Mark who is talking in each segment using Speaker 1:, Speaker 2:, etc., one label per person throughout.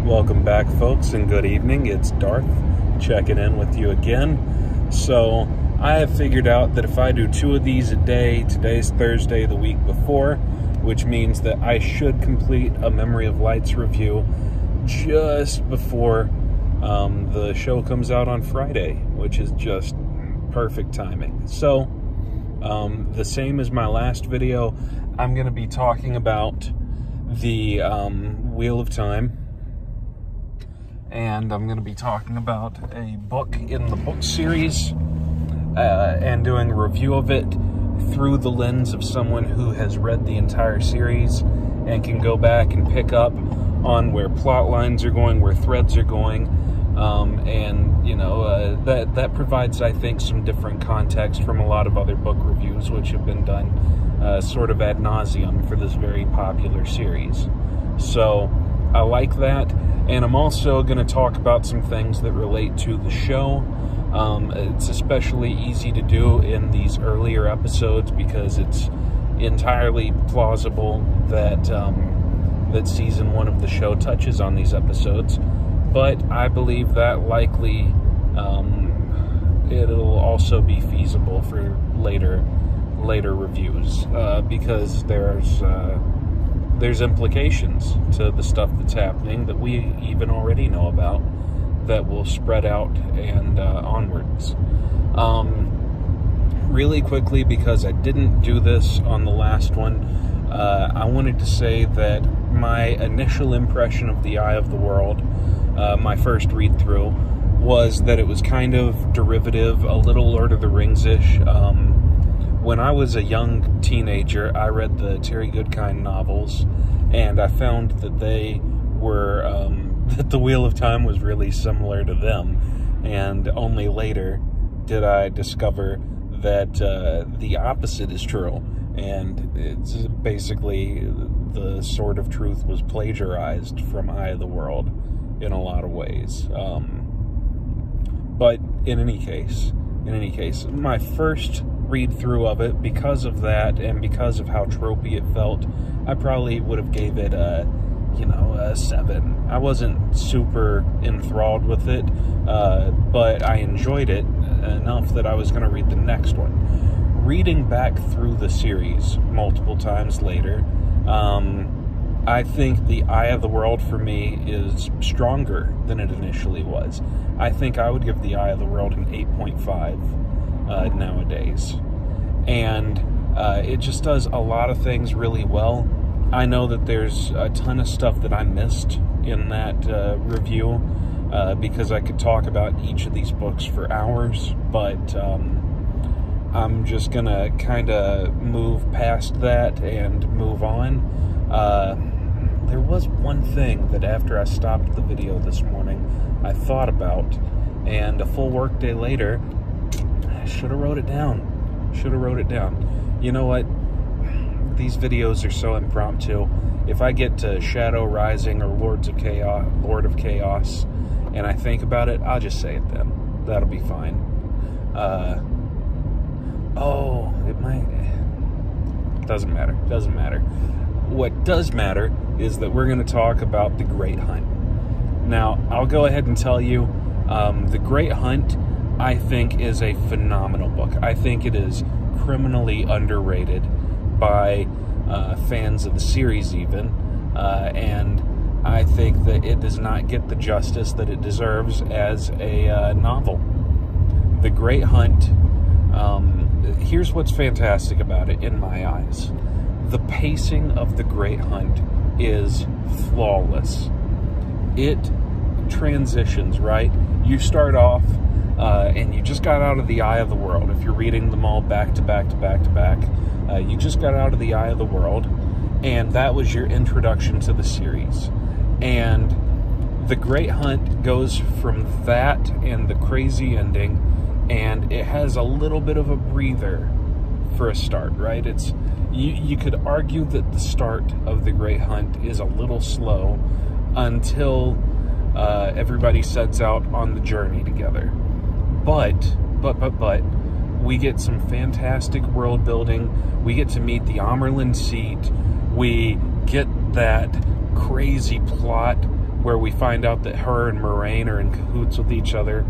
Speaker 1: Welcome back, folks, and good evening. It's Darth checking in with you again. So I have figured out that if I do 2 of these a day, today's Thursday, the week before, which means that I should complete a Memory of Lights review just before the show comes out on Friday, which is just perfect timing. So the same as my last video, I'm going to be talking about the Wheel of Time. And I'm going to be talking about a book in the book series and doing a review of it through the lens of someone who has read the entire series and can go back and pick up on where plot lines are going, where threads are going, and, you know, that provides, I think, some different context from a lot of other book reviews which have been done sort of ad nauseum for this very popular series. So I like that. And I'm also going to talk about some things that relate to the show. It's especially easy to do in these earlier episodes because it's entirely plausible that that season 1 of the show touches on these episodes. But I believe that likely it'll also be feasible for later reviews because there's implications to the stuff that's happening that we even already know about that will spread out and onwards. Really quickly, because I didn't do this on the last one, I wanted to say that my initial impression of The Eye of the World, my first read-through, was that it was kind of derivative, a little Lord of the Rings-ish. When I was a young teenager, I read the Terry Goodkind novels, and I found that they were, that the Wheel of Time was really similar to them, and only later did I discover that the opposite is true, and it's basically the Sword of Truth was plagiarized from Eye of the World in a lot of ways. But in any case, my first read-through of it, because of that and because of how tropey it felt, I probably would have gave it a 7. I wasn't super enthralled with it, but I enjoyed it enough that I was going to read the next one. Reading back through the series multiple times later, I think The Eye of the World for me is stronger than it initially was. I think I would give The Eye of the World an 8.5 nowadays. And it just does a lot of things really well. I know that there's a ton of stuff that I missed in that review because I could talk about each of these books for hours, but I'm just gonna kind of move past that and move on. There was one thing that after I stopped the video this morning, I thought about, and a full work day later, I should have wrote it down. You know what? These videos are so impromptu. If I get to Shadow Rising or Lord of Chaos, and I think about it, I'll just say it then. That'll be fine. It might... Doesn't matter. What does matter is that we're going to talk about The Great Hunt. Now, I'll go ahead and tell you, The Great Hunt, I think, is a phenomenal book. I think it is criminally underrated by fans of the series even, and I think that it does not get the justice that it deserves as a novel. The Great Hunt, here's what's fantastic about it in my eyes. The pacing of The Great Hunt is flawless. It transitions, right? You start off and you just got out of The Eye of the World. If you're reading them all back to back, you just got out of The Eye of the World, and that was your introduction to the series. And The Great Hunt goes from that and the crazy ending, and it has a little bit of a breather for a start, right? You could argue that the start of The Great Hunt is a little slow until everybody sets out on the journey together. But we get some fantastic world building. We get to meet the Amyrlin seat. We get that crazy plot where we find out that her and Moiraine are in cahoots with each other.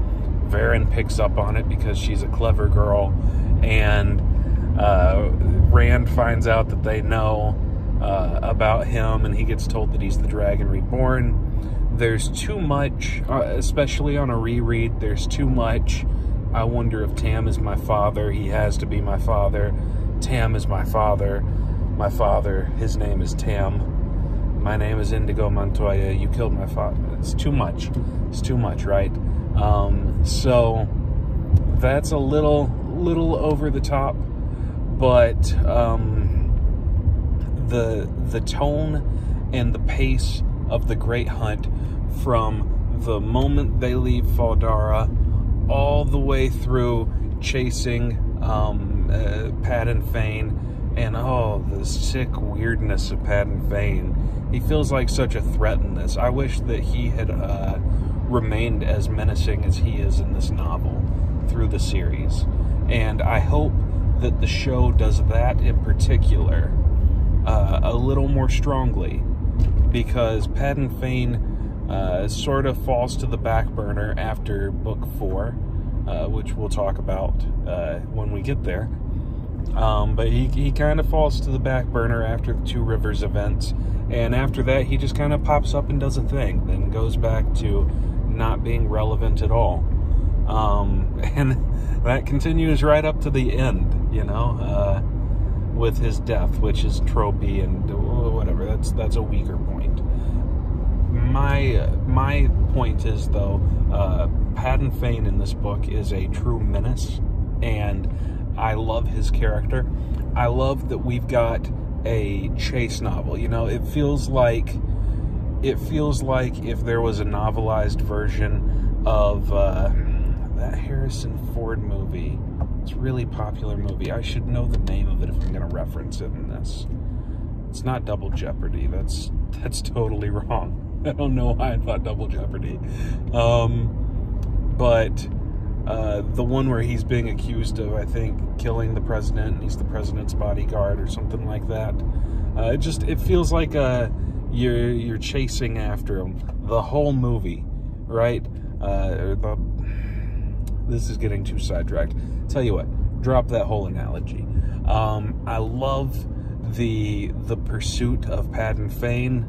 Speaker 1: Varen picks up on it because she's a clever girl, and Rand finds out that they know about him, and he gets told that he's the Dragon Reborn. There's too much, especially on a reread, there's too much. I wonder if Tam is my father. He has to be my father. Tam is my father. My father, his name is Tam. My name is Indigo Montoya. You killed my father. It's too much. It's too much, right? So that's a little over the top, but the tone and the pace of the Great Hunt from the moment they leave Fal Dara all the way through chasing Padan Fain, and the sick weirdness of Padan Fain. He feels like such a threat in this. I wish that he had remained as menacing as he is in this novel through the series. And I hope that the show does that in particular a little more strongly, because Padan Fain sort of falls to the back burner after book 4, which we'll talk about when we get there. But he kind of falls to the back burner after the Two Rivers events, and after that he just kind of pops up and does a thing, then goes back to not being relevant at all. And that continues right up to the end, you know, with his death, which is tropey and whatever. That's a weaker point. My point is, though, Padan Fain in this book is a true menace, and I love his character. I love that we've got a chase novel. You know, it feels like if there was a novelized version of that Harrison Ford movie. It's a really popular movie. I should know the name of it if I'm going to reference it in this. It's not Double Jeopardy. That's totally wrong. I don't know why I thought Double Jeopardy. But the one where he's being accused of, I think, killing the president, and he's the president's bodyguard or something like that. It feels like you're chasing after him the whole movie, right? This is getting too sidetracked. Tell you what, drop that whole analogy. I love the pursuit of Padan Fain.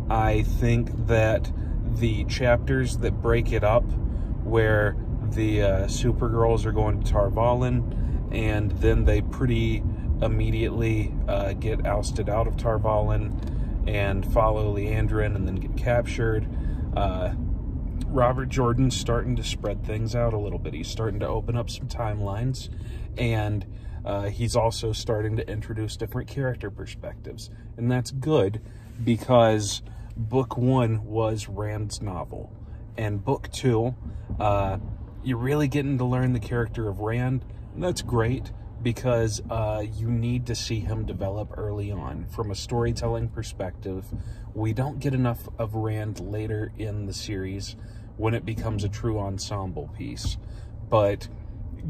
Speaker 1: I think that the chapters that break it up, where the Supergirls are going to Tar Valon, and then they pretty immediately get ousted out of Tar Valon and follow Liandrin and then get captured. Robert Jordan's starting to spread things out a little bit. He's starting to open up some timelines, and he's also starting to introduce different character perspectives. And that's good, because book 1 was Rand's novel, and book 2, you're really getting to learn the character of Rand. And that's great, because you need to see him develop early on. From a storytelling perspective, we don't get enough of Rand later in the series when it becomes a true ensemble piece. But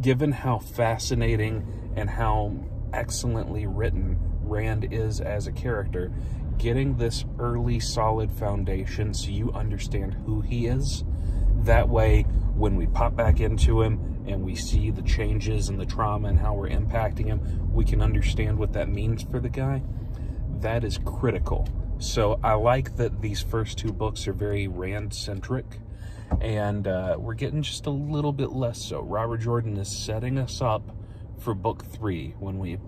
Speaker 1: given how fascinating and how excellently written Rand is as a character, getting this early solid foundation so you understand who he is, that way when we pop back into him and we see the changes and the trauma and how we're impacting him, we can understand what that means for the guy. That is critical. So I like that these first 2 books are very Rand-centric, and we're getting just a little bit less so. Robert Jordan is setting us up for book 3 when we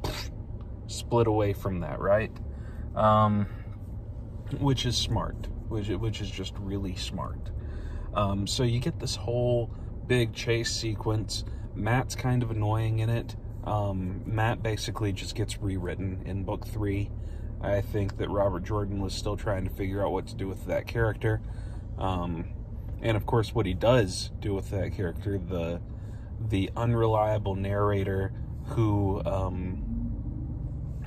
Speaker 1: split away from that, right? Which is smart, which is just really smart. So you get this whole big chase sequence. Matt's kind of annoying in it. Matt basically just gets rewritten in book 3. I think that Robert Jordan was still trying to figure out what to do with that character. And of course, what he does do with that character, the unreliable narrator who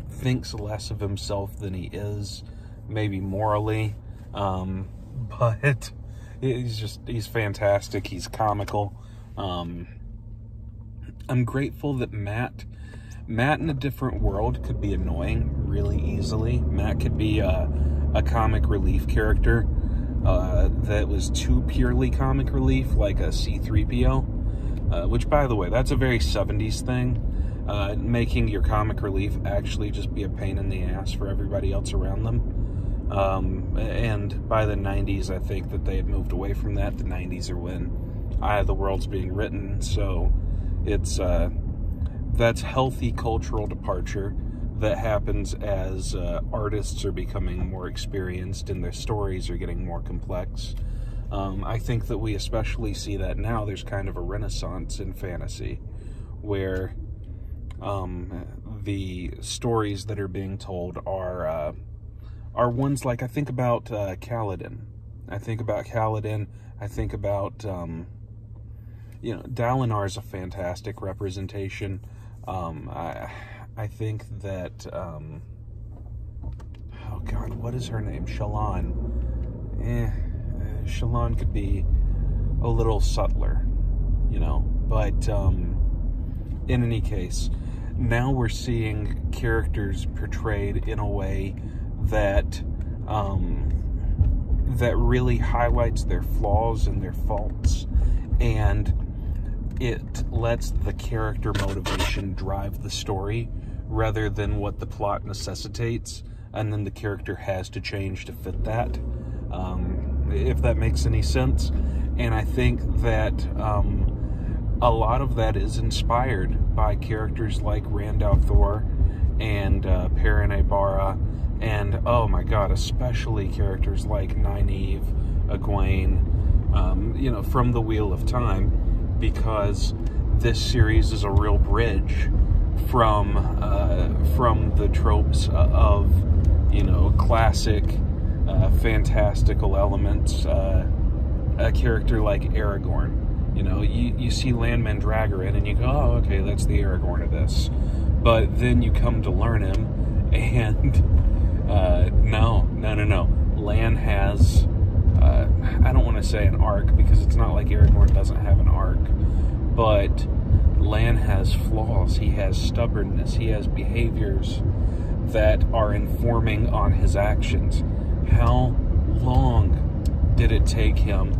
Speaker 1: thinks less of himself than he is, maybe morally, but he's fantastic. He's comical. I'm grateful that Matt in a different world could be annoying really easily. Matt could be a comic relief character. that was too purely comic relief, like a C-3PO, which, by the way, that's a very 70s thing, making your comic relief actually just be a pain in the ass for everybody else around them. And by the 90s, I think that they had moved away from that. The 90s are when Eye of the World's being written, so it's that's healthy cultural departure that happens as artists are becoming more experienced and their stories are getting more complex. I think that we especially see that now. There's kind of a renaissance in fantasy where the stories that are being told are ones like, I think about Kaladin. I think about Dalinar is a fantastic representation. I think that, oh God, what is her name? Shallan. Shallan could be a little subtler, but in any case, now we're seeing characters portrayed in a way that that really highlights their flaws and their faults, and it lets the character motivation drive the story rather than what the plot necessitates, and then the character has to change to fit that, if that makes any sense. And I think that a lot of that is inspired by characters like Rand al'Thor and Perrin Aybara, and oh my God, especially characters like Nynaeve, Egwene, from the Wheel of Time, because this series is a real bridge from the tropes of classic fantastical elements. A character like Aragorn, you see Lan Mandragoran and you go, oh, okay, that's the Aragorn of this, but then you come to learn him, and no. Lan has, I don't want to say an arc, because it's not like Aragorn doesn't have an arc, but Lan has flaws. He has stubbornness. He has behaviors that are informing on his actions. How long did it take him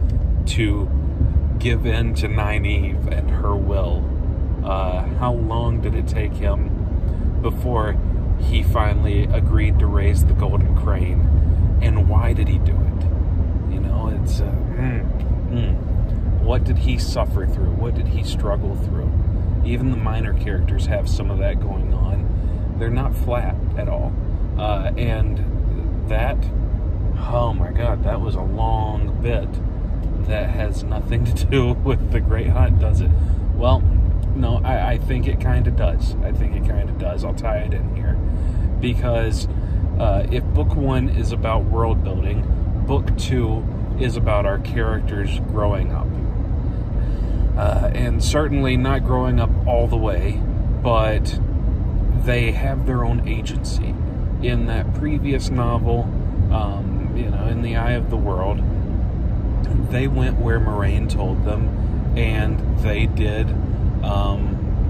Speaker 1: to give in to Nynaeve and her will? How long did it take him before he finally agreed to raise the Golden Crane? And why did he do it? It's what did he suffer through? What did he struggle through? Even the minor characters have some of that going on. They're not flat at all. And that, oh my God, that was a long bit that has nothing to do with The Great Hunt, does it? Well, no, I think it kind of does. I'll tie it in here. Because if book 1 is about world building, book 2 is about our characters growing up. And certainly not growing up all the way, but they have their own agency. In that previous novel, in The Eye of the World, they went where Moraine told them, and they did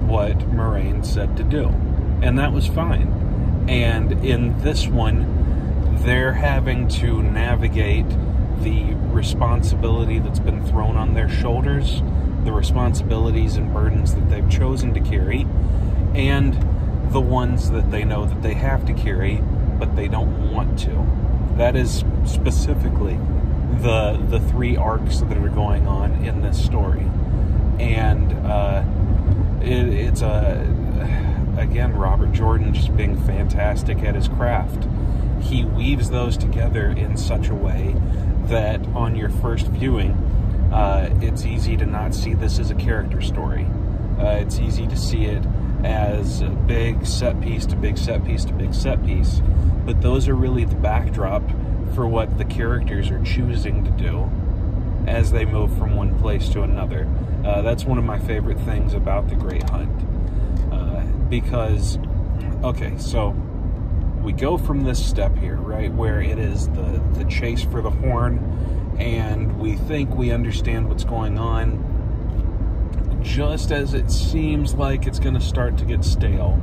Speaker 1: what Moraine said to do. And that was fine. And in this one, they're having to navigate the responsibility that's been thrown on their shoulders, the responsibilities and burdens that they've chosen to carry, and the ones that they know that they have to carry, but they don't want to. That is specifically the 3 arcs that are going on in this story. And it's again, Robert Jordan just being fantastic at his craft. He weaves those together in such a way that on your first viewing, it's easy to not see this as a character story. It's easy to see it as a big set piece to big set piece to big set piece, but those are really the backdrop for what the characters are choosing to do as they move from one place to another. That's one of my favorite things about The Great Hunt, because, okay, so we go from this step here, right, where it is the chase for the horn, and we think we understand what's going on, just as it seems like it's going to start to get stale.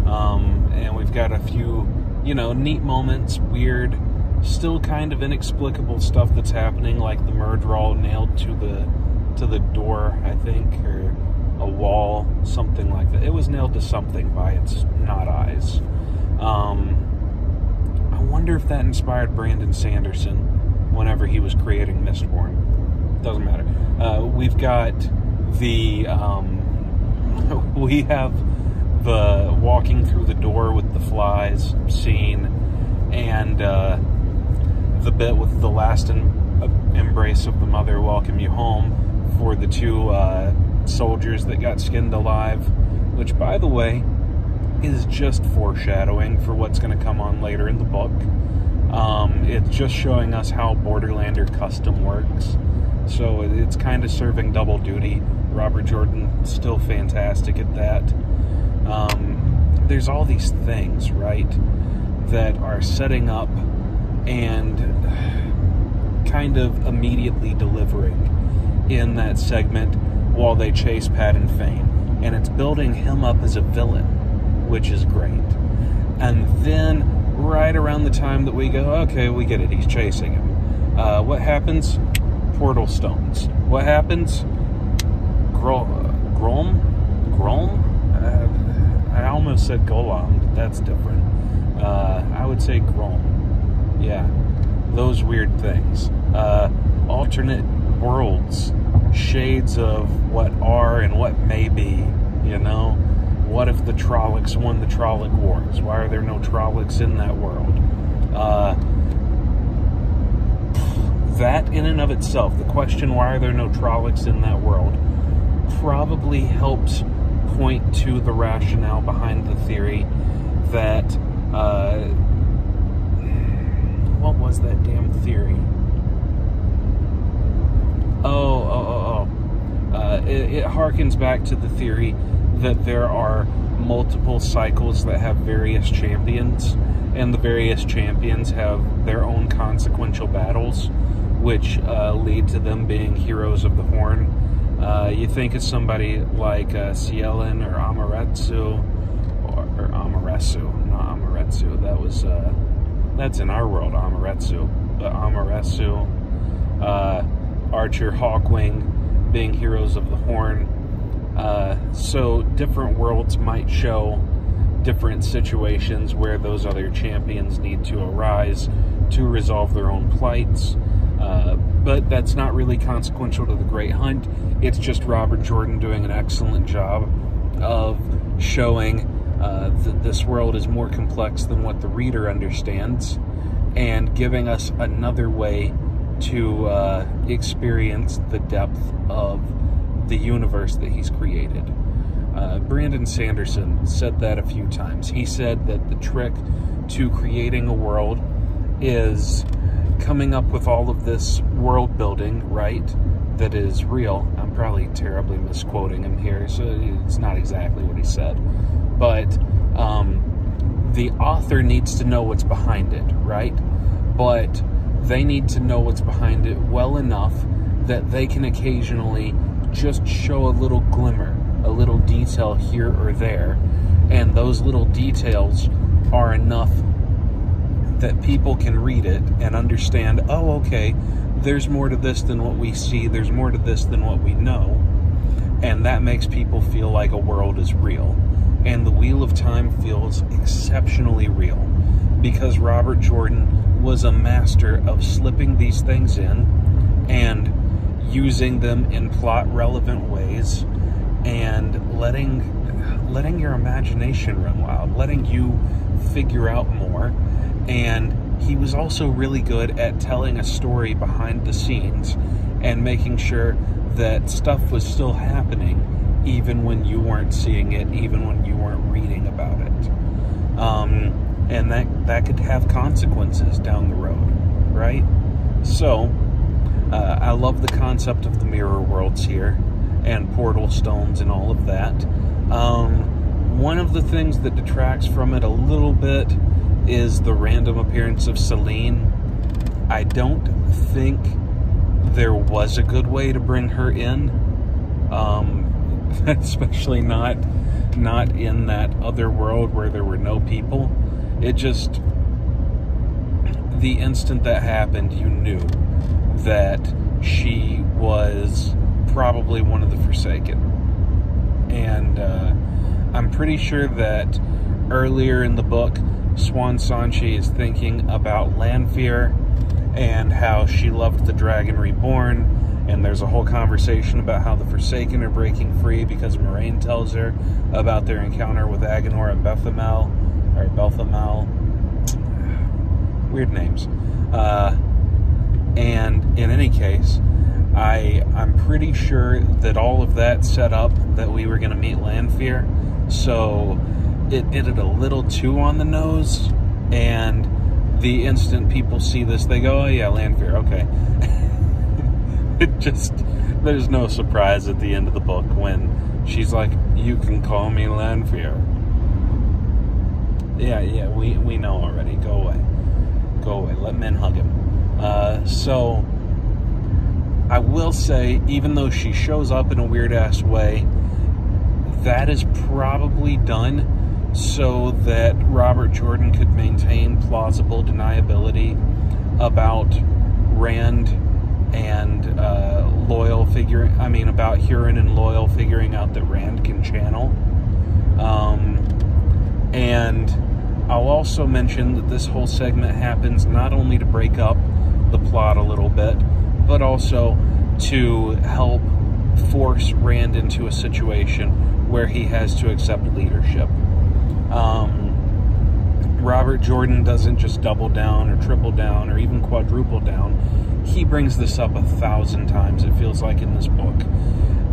Speaker 1: And we've got a few, neat moments, weird still kind of inexplicable stuff that's happening, like the Myrddraal nailed to the door, I think, or a wall, something like that. It was nailed to something by its not eyes. I wonder if that inspired Brandon Sanderson whenever he was creating Mistborn. Doesn't matter. We've got the we have the walking through the door with the flies scene, and the bit with the last embrace of the mother welcome you home for the two soldiers that got skinned alive, which, by the way, is just foreshadowing for what's going to come on later in the book. It's just showing us how Borderlander custom works, so it's kind of serving double duty. Robert Jordan still fantastic at that. There's all these things, right, that are setting up and kind of immediately delivering in that segment while they chase Padan Fain, and it's building him up as a villain, which is great. And then right around the time that we go, okay, we get it, he's chasing him, what happens? Portal stones. What happens? Grom? I almost said Golem, but that's different. I would say Grom. Yeah, those weird things. Alternate worlds, shades of what are and what may be, you know? What if the Trollocs won the Trolloc Wars? Why are there no Trollocs in that world? That in and of itself, the question, why are there no Trollocs in that world, probably helps point to the rationale behind the theory that, what was that damn theory? It harkens back to the theory that there are multiple cycles that have various champions, and the various champions have their own consequential battles, which lead to them being heroes of the Horn. You think of somebody like Cielin or Amoretsu, or Amoretsu, not Amoretsu. That's in our world, Amoretsu. But Amoretsu, Archer, Hawkwing, being heroes of the Horn. So different worlds might show different situations where those other champions need to arise to resolve their own plights. But that's not really consequential to the Great Hunt. It's just Robert Jordan doing an excellent job of showing that this world is more complex than what the reader understands, and giving us another way to experience the depth of the universe that he's created. Brandon Sanderson said that a few times. He said that the trick to creating a world is coming up with all of this world building, right, that is real. I'm probably terribly misquoting him here, so it's not exactly what he said. But the author needs to know what's behind it, right? But they need to know what's behind it well enough that they can occasionally just show a little glimmer, a little detail here or there, and those little details are enough that people can read it and understand, oh, okay, there's more to this than what we see, there's more to this than what we know, and that makes people feel like a world is real. And the Wheel of Time feels exceptionally real, because Robert Jordan was a master of slipping these things in and using them in plot-relevant ways, and letting your imagination run wild, letting you figure out more. And he was also really good at telling a story behind the scenes and making sure that stuff was still happening even when you weren't seeing it, even when you weren't reading about it. And that could have consequences down the road, right? So, I love the concept of the mirror worlds here, and portal stones and all of that. One of the things that detracts from it a little bit is the random appearance of Selene. I don't think there was a good way to bring her in, especially not in that other world where there were no people. It just, the instant that happened, you knew that she was probably one of the Forsaken. And I'm pretty sure that earlier in the book, Siuan Sanche is thinking about Lanfear and how she loved the Dragon Reborn, and there's a whole conversation about how the Forsaken are breaking free because Moiraine tells her about their encounter with Aginor and Bethamel. Weird names. And in any case, I'm pretty sure that all of that set up that we were going to meet Lanfear, so it did it a little too on the nose, and the instant people see this, they go, oh yeah, Lanfear, okay. There's no surprise at the end of the book when she's like, you can call me Lanfear. Yeah, we know already. Go away, let men hug him. So I will say, even though she shows up in a weird-ass way, that is probably done so that Robert Jordan could maintain plausible deniability about Rand and about Hurin and Loial figuring out that Rand can channel. And I'll also mention that this whole segment happens not only to break up the plot a little bit, but also to help force Rand into a situation where he has to accept leadership. Robert Jordan doesn't just double down or triple down or even quadruple down. He brings this up 1,000 times, it feels like, in this book.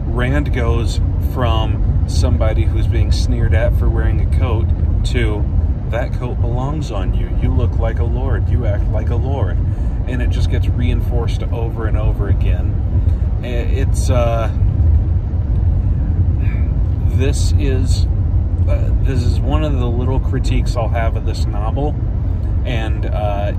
Speaker 1: Rand goes from somebody who's being sneered at for wearing a coat to, that coat belongs on you. You look like a lord. You act like a lord. And it just gets reinforced over and over again. This is one of the little critiques I'll have of this novel, and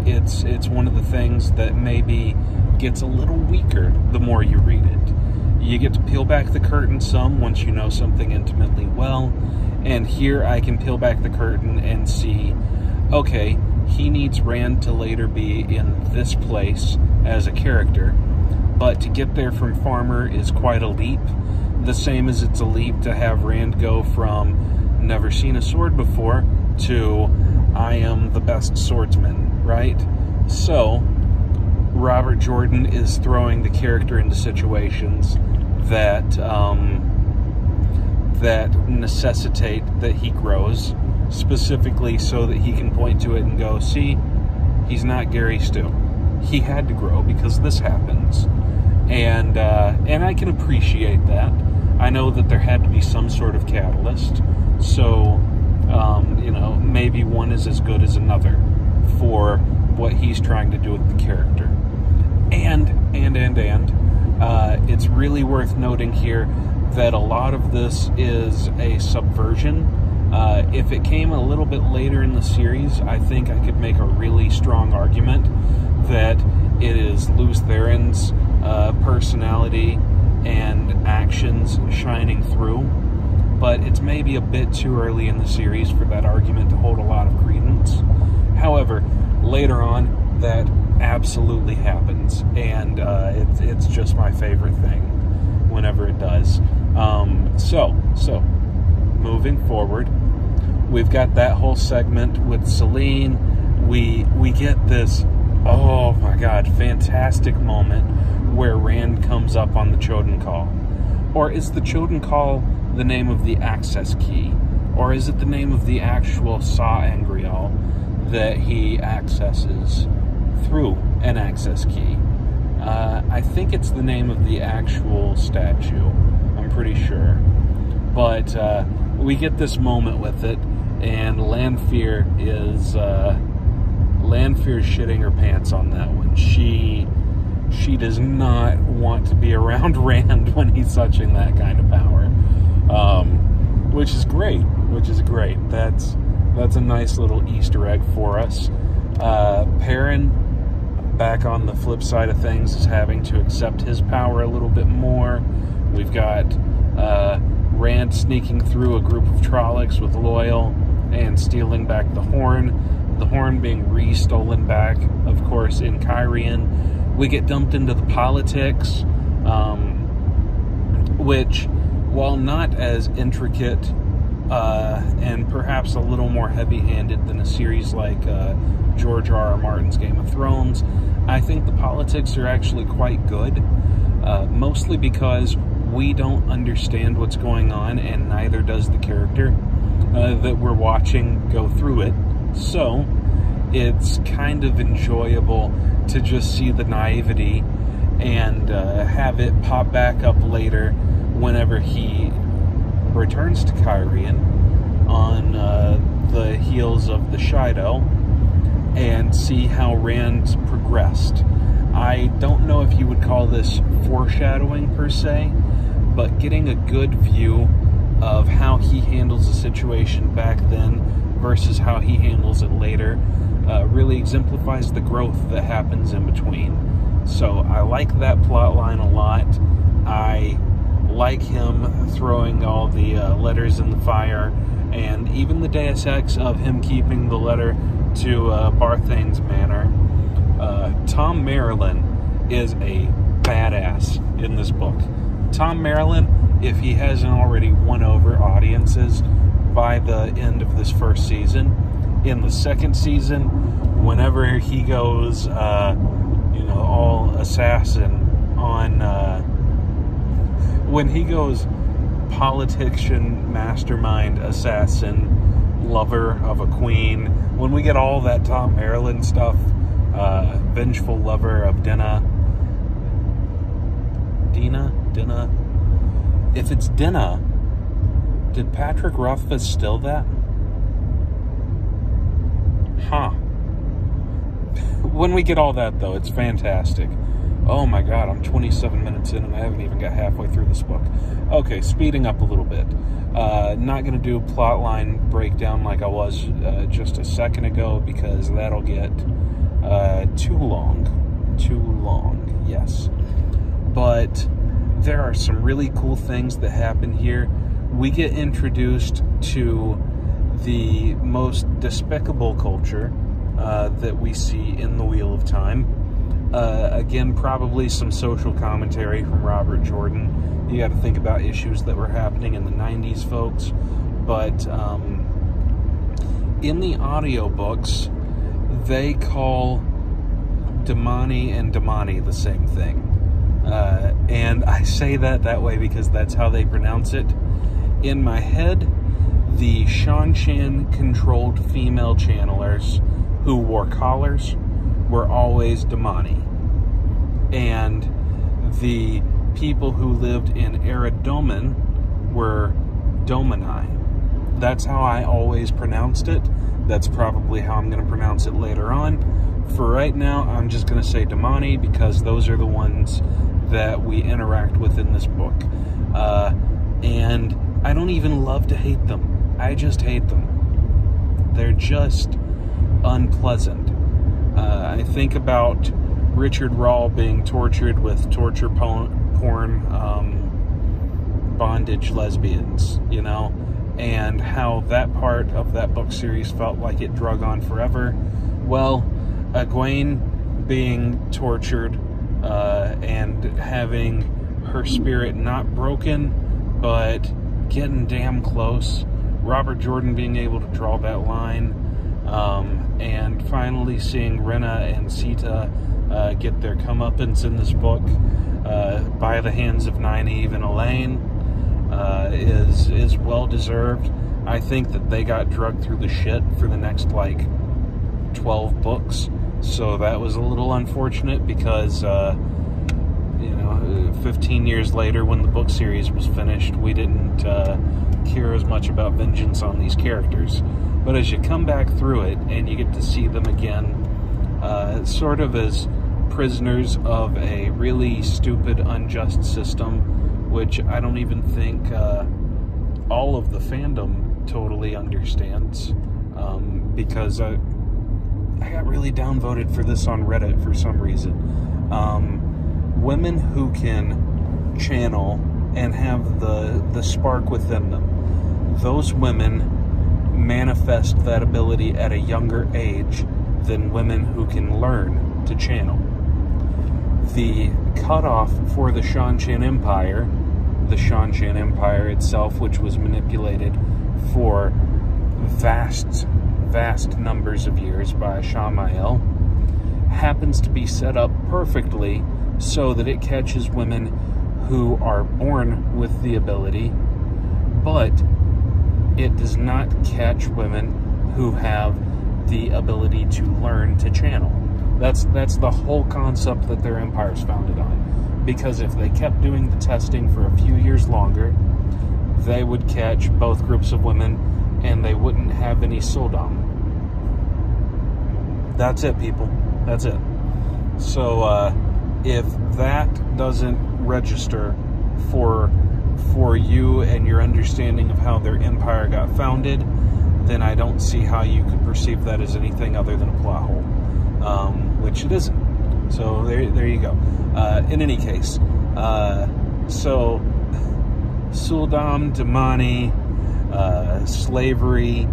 Speaker 1: it's one of the things that maybe gets a little weaker the more you read it. You get to peel back the curtain some once you know something intimately well, and here I can peel back the curtain and see, okay, he needs Rand to later be in this place as a character, but to get there from Farmer is quite a leap, the same as it's a leap to have Rand go from never seen a sword before to I am the best swordsman, right? So Robert Jordan is throwing the character into situations that that necessitate that he grows, specifically so that he can point to it and go, see, he's not Gary Stu. He had to grow because this happens. And I can appreciate that. I know that there had to be some sort of catalyst, so maybe one is as good as another for what he's trying to do with the character. And it's really worth noting here that a lot of this is a subversion. If it came a little bit later in the series, I think I could make a really strong argument that it is Lews Therin's personality and actions shining through, but it's maybe a bit too early in the series for that argument to hold a lot of credence. However, later on, that absolutely happens, and it's just my favorite thing whenever it does. So moving forward, we've got that whole segment with Selene. We get this, oh my god, fantastic moment where Rand comes up on the Choden Call. Or is the Choden Call the name of the access key? Or is it the name of the actual sa'angreal that he accesses through an access key? I think it's the name of the actual statue. I'm pretty sure. But we get this moment with it, and Lanfear is shitting her pants on that one. She does not want to be around Rand when he's touching that kind of power, which is great. That's a nice little Easter egg for us. Perrin, back on the flip side of things, is having to accept his power a little bit more. We've got Rand sneaking through a group of Trollocs with Loial and stealing back the horn. The horn being re-stolen back, of course, in Kyrian, we get dumped into the politics, which, while not as intricate and perhaps a little more heavy-handed than a series like George R.R. Martin's Game of Thrones, I think the politics are actually quite good, mostly because we don't understand what's going on, and neither does the character that we're watching go through it. So it's kind of enjoyable to just see the naivety and have it pop back up later whenever he returns to Kyrian on the heels of the Shido, and see how Rand progressed. I don't know if you would call this foreshadowing per se, but getting a good view of how he handles the situation back then versus how he handles it later really exemplifies the growth that happens in between. So I like that plot line a lot. I like him throwing all the letters in the fire, and even the Deus Ex of him keeping the letter to Barthane's manor. Tom Marilyn is a badass in this book. Tom Marilyn, if he hasn't already won over audiences by the end of this first season, in the second season, whenever he goes, all assassin on, when he goes politician, mastermind, assassin, lover of a queen, when we get all that Tom Marilyn stuff, vengeful lover of Dina. If it's Dina, did Patrick Rothfuss steal that? Huh. When we get all that, though, it's fantastic. Oh my god, I'm 27 minutes in and I haven't even got halfway through this book. Okay, speeding up a little bit. Not going to do a plotline breakdown like I was just a second ago, because that'll get too long. Too long, yes. But there are some really cool things that happen here. We get introduced to the most despicable culture that we see in the Wheel of Time. Again, probably some social commentary from Robert Jordan. You got to think about issues that were happening in the 90s, folks. But in the audiobooks, they call Damani and Damani the same thing. And I say that way because that's how they pronounce it. In my head, the Shan controlled female channelers who wore collars were always Damani. And the people who lived in Eridomen were Domani. That's how I always pronounced it. That's probably how I'm going to pronounce it later on. For right now, I'm just going to say Damani because those are the ones that we interact with in this book. And I don't even love to hate them. I just hate them. They're just unpleasant. I think about Richard Rahl being tortured with torture porn bondage lesbians, and how that part of that book series felt like it drug on forever. Well, Egwene being tortured and having her spirit not broken, but getting damn close. Robert Jordan being able to draw that line, and finally seeing Rena and Sita get their comeuppance in this book by the hands of Nynaeve and Elaine is well deserved. I think that they got drugged through the shit for the next 12 books, so that was a little unfortunate because 15 years later, when the book series was finished, we didn't care as much about vengeance on these characters. But as you come back through it and you get to see them again, sort of as prisoners of a really stupid, unjust system, which I don't even think all of the fandom totally understands, because I got really downvoted for this on Reddit for some reason. Women who can channel and have the spark within them, those women manifest that ability at a younger age than women who can learn to channel. The cutoff for the Seanchan Empire, the Seanchan Empire itself, which was manipulated for vast numbers of years by Samael, happens to be set up perfectly so that it catches women who are born with the ability, but it does not catch women who have the ability to learn to channel. That's the whole concept that their empire is founded on. Because if they kept doing the testing for a few years longer, they would catch both groups of women and they wouldn't have any Suldam. That's it, people. That's it. So if that doesn't register for you and your understanding of how their empire got founded, then I don't see how you could perceive that as anything other than a plot hole, which it isn't. So there you go. In any case, so Suldam, Damani, slavery,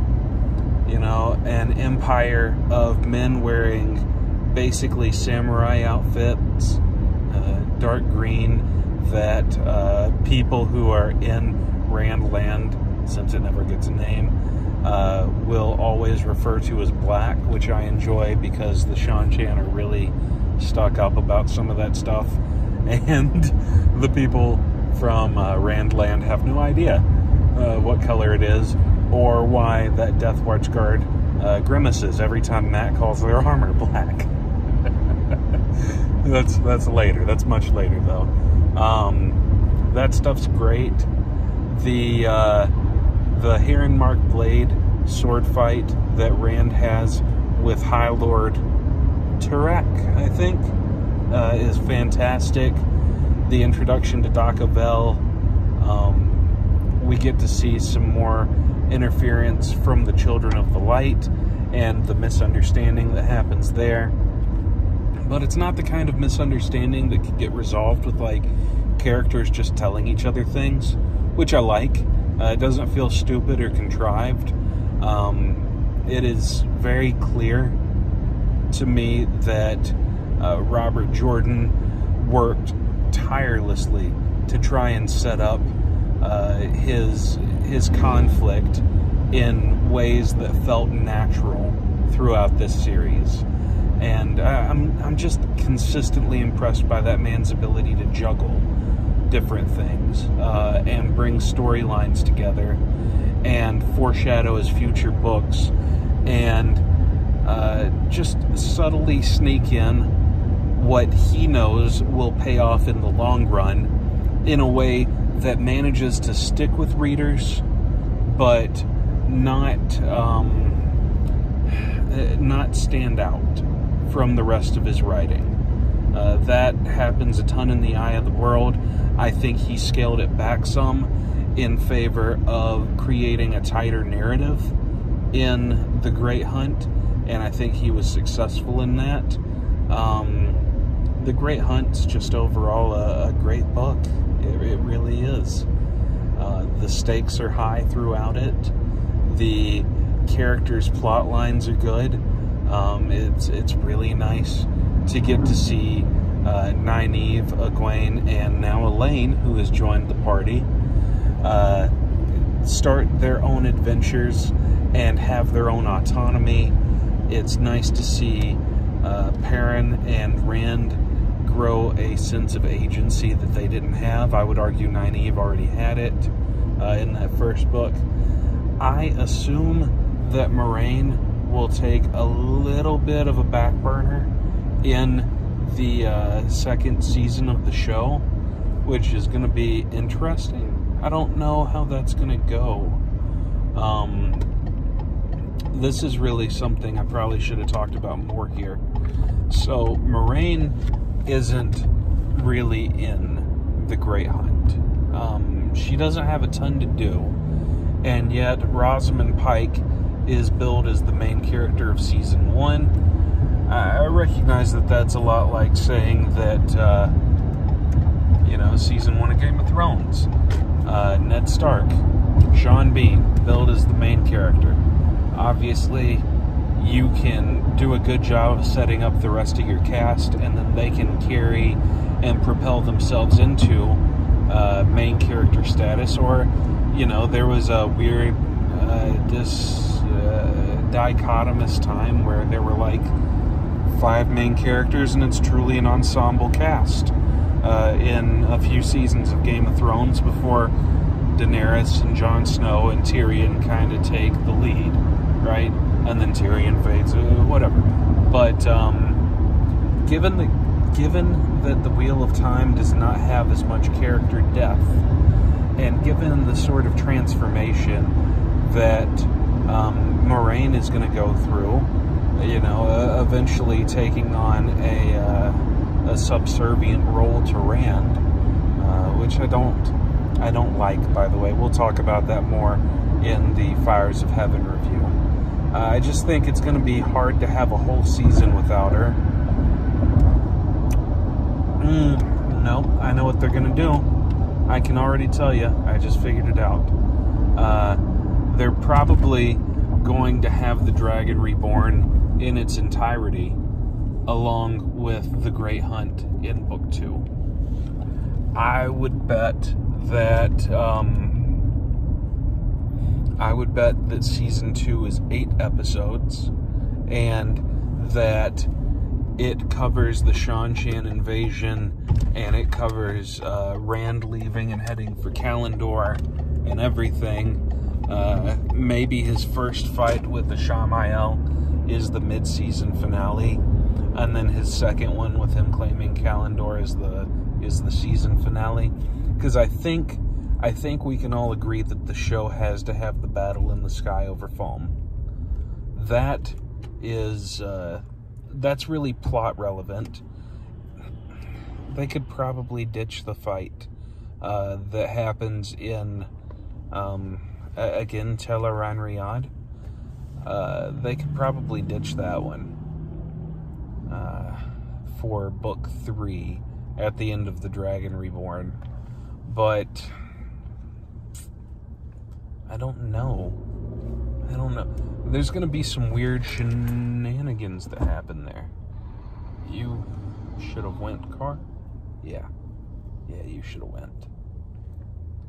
Speaker 1: an empire of men wearing basically samurai outfits, dark green, that people who are in Randland, since it never gets a name, will always refer to as black, which I enjoy because the Seanchan are really stuck up about some of that stuff, and the people from Randland have no idea what color it is or why that Death Watch guard grimaces every time Matt calls their armor black. That's later. That's much later, though. That stuff's great. The Heron-Mark blade sword fight that Rand has with High Lord Turak, I think, is fantastic. The introduction to Dakavel, we get to see some more interference from the Children of the Light and the misunderstanding that happens there. But it's not the kind of misunderstanding that could get resolved with, like, characters just telling each other things, which I like. It doesn't feel stupid or contrived. It is very clear to me that Robert Jordan worked tirelessly to try and set up his conflict in ways that felt natural throughout this series. And I'm just consistently impressed by that man's ability to juggle different things and bring storylines together and foreshadow his future books and just subtly sneak in what he knows will pay off in the long run in a way that manages to stick with readers, but not stand out from the rest of his writing. That happens a ton in The Eye of the World. I think he scaled it back some in favor of creating a tighter narrative in The Great Hunt, and I think he was successful in that. The Great Hunt's just overall a great book. It really is. The stakes are high throughout it. The characters' plot lines are good. It's really nice to get to see Nynaeve, Egwene, and now Elaine, who has joined the party, start their own adventures and have their own autonomy. It's nice to see Perrin and Rand grow a sense of agency that they didn't have. I would argue Nynaeve already had it in that first book. I assume that Moiraine will take a little bit of a back burner in the second season of the show, which is going to be interesting. I don't know how that's going to go. This is really something I probably should have talked about more here. So Moiraine isn't really in The Great Hunt. She doesn't have a ton to do, and yet Rosamund Pike is billed as the main character of Season 1. I recognize that that's a lot like saying that, Season 1 of Game of Thrones. Ned Stark, Sean Bean, billed as the main character. Obviously, you can do a good job of setting up the rest of your cast, and then they can carry and propel themselves into main character status. Or, you know, there was a weird dichotomous time where there were like 5 main characters, and it's truly an ensemble cast in a few seasons of Game of Thrones before Daenerys and Jon Snow and Tyrion kind of take the lead, right? And then Tyrion fades, whatever. But given that the Wheel of Time does not have as much character depth, and given the sort of transformation that Moiraine is going to go through, you know, eventually taking on a subservient role to Rand, which I don't like, by the way. We'll talk about that more in the Fires of Heaven review. I just think it's going to be hard to have a whole season without her. Nope, I know what they're going to do. I can already tell you. I just figured it out. They're probably going to have the Dragon Reborn in its entirety, along with the Great Hunt in Book 2. I would bet that Season 2 is 8 episodes, and that it covers the Shan-Shan invasion, and it covers Rand leaving and heading for Kalandor and everything. Maybe his first fight with the Shamael is the mid-season finale, and then his second one with him claiming Kalandor is the season finale. Because I think we can all agree that the show has to have the battle in the sky over foam. That is that's really plot relevant. They could probably ditch the fight that happens in again, Teleran Riyadh. They could probably ditch that one for Book 3 at the end of The Dragon Reborn. But I don't know. There's going to be some weird shenanigans that happen there. You should have went, Car? Yeah, you should have went.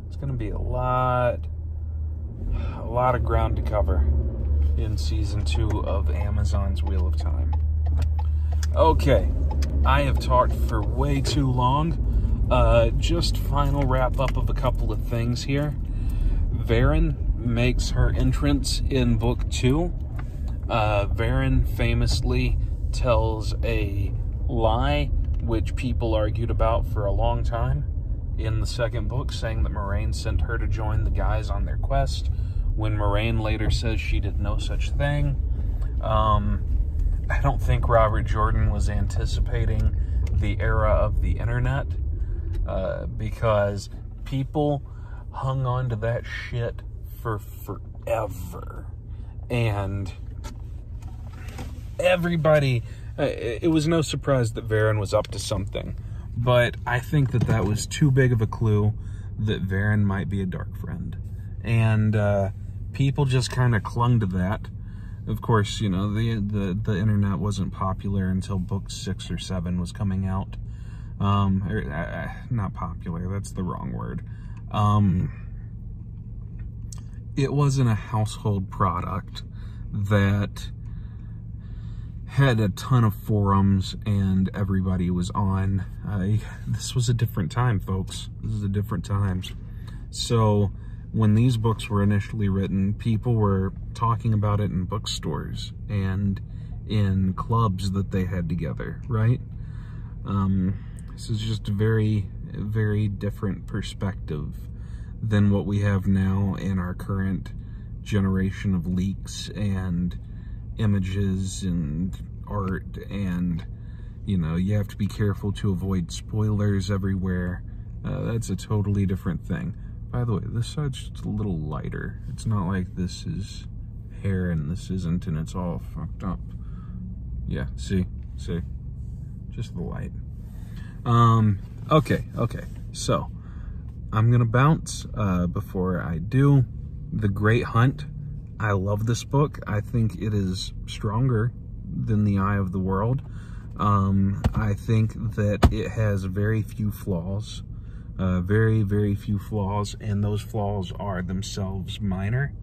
Speaker 1: It's going to be a lot of ground to cover in Season 2 of Amazon's Wheel of Time. Okay, I have talked for way too long. Just final wrap up of a couple of things here. Varen makes her entrance in Book 2. Varen famously tells a lie, which people argued about for a long time in the second book, saying that Moiraine sent her to join the guys on their quest, when Moiraine later says she did no such thing. I don't think Robert Jordan was anticipating the era of the internet, because people hung on to that shit for forever. And everybody, it was no surprise that Varen was up to something. But I think that was too big of a clue that Varen might be a dark friend. And people just kind of clung to that. Of course, you know, the internet wasn't popular until Book 6 or 7 was coming out. Not popular, that's the wrong word. It wasn't a household product that had a ton of forums and everybody was on. This was a different time, folks. This is a different times. So when these books were initially written, people were talking about it in bookstores and in clubs that they had together, right? This is just a very, very different perspective than what we have now in our current generation of leaks and images and art, and, you know, you have to be careful to avoid spoilers everywhere. That's a totally different thing. By the way, this side's just a little lighter. It's not like this is hair and this isn't, and it's all fucked up. Yeah, see? Just the light. Okay, so I'm gonna bounce. Before I do, The Great Hunt. I love this book. I think it is stronger than The Eye of the World. I think that it has very few flaws, very, very few flaws, and those flaws are themselves minor.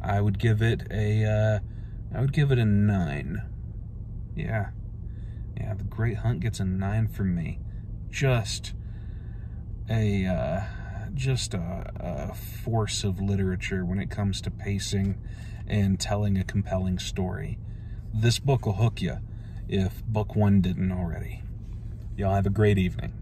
Speaker 1: I would give it a 9. Yeah, The Great Hunt gets a 9 from me. Just a force of literature when it comes to pacing and telling a compelling story. This book will hook you if book 1 didn't already. Y'all have a great evening.